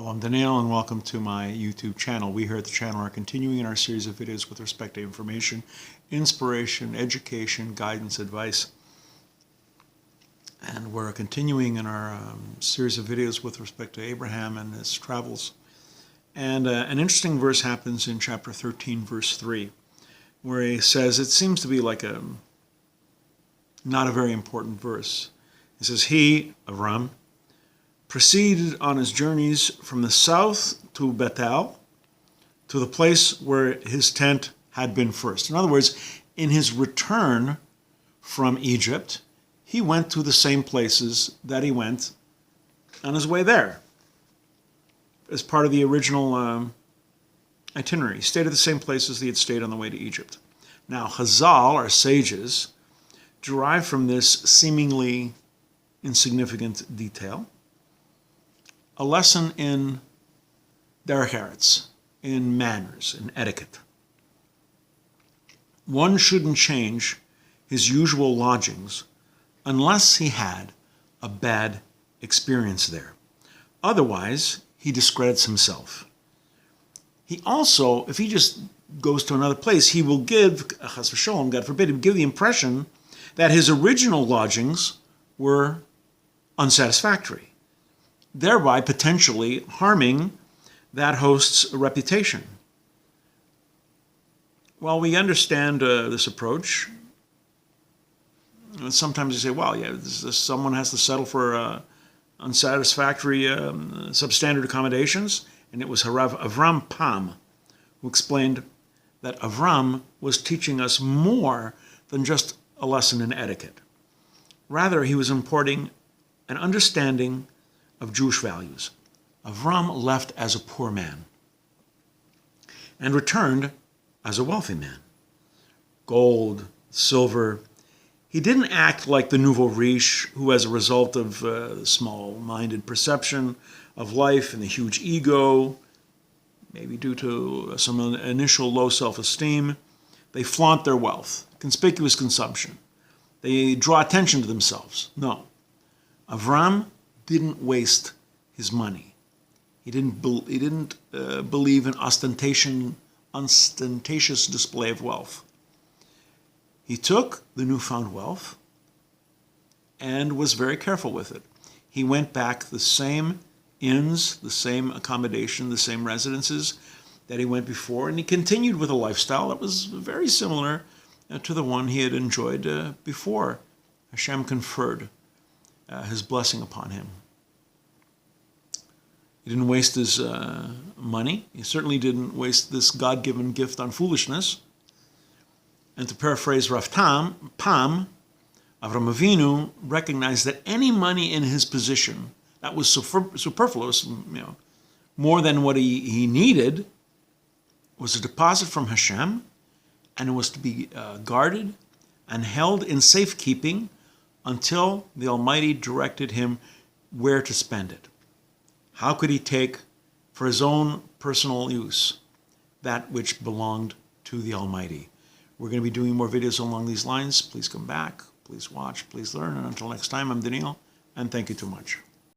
Hello, I'm Daniel and welcome to my YouTube channel. We here at the channel are continuing in our series of videos with respect to information, inspiration, education, guidance, advice. And we're continuing in our series of videos with respect to Abraham and his travels. And an interesting verse happens in chapter 13, verse 3, where he says, it seems to be like not a very important verse. He says, he, Avraham, proceeded on his journeys from the south to Bethel, to the place where his tent had been first. In other words, in his return from Egypt, he went to the same places that he went on his way there, as part of the original itinerary. He stayed at the same places he had stayed on the way to Egypt. Now, Chazal, our sages, derive from this seemingly insignificant detail a lesson in Derech Eretz, in manners, in etiquette. One shouldn't change his usual lodgings unless he had a bad experience there. Otherwise, he discredits himself. He also, if he just goes to another place, he will give, chas v'sholom, God forbid, he will give the impression that his original lodgings were unsatisfactory, thereby potentially harming that host's reputation. While we understand this approach, sometimes you say, well, yeah, someone has to settle for unsatisfactory, substandard accommodations, and it was Rav Avraham Pam who explained that Avraham was teaching us more than just a lesson in etiquette. Rather, he was imparting an understanding of Jewish values. Avraham left as a poor man and returned as a wealthy man. Gold, silver. He didn't act like the nouveau riche who, as a result of small-minded perception of life and the huge ego, maybe due to some initial low self-esteem, they flaunt their wealth, conspicuous consumption. They draw attention to themselves. No. Avraham didn't waste his money. He didn't believe in ostentatious display of wealth. He took the newfound wealth and was very careful with it. He went back the same inns, the same accommodation, the same residences that he went before, and he continued with a lifestyle that was very similar to the one he had enjoyed before Hashem conferred his blessing upon him. He didn't waste his money. He certainly didn't waste this God-given gift on foolishness. And to paraphrase Rav Pam, Avraham Avinu recognized that any money in his position that was superfluous, more than what he needed, was a deposit from Hashem, and it was to be guarded and held in safekeeping until the Almighty directed him where to spend it. How could he take for his own personal use that which belonged to the Almighty? We're going to be doing more videos along these lines. Please come back, please watch, please learn. And until next time, I'm Daniel, and thank you too much.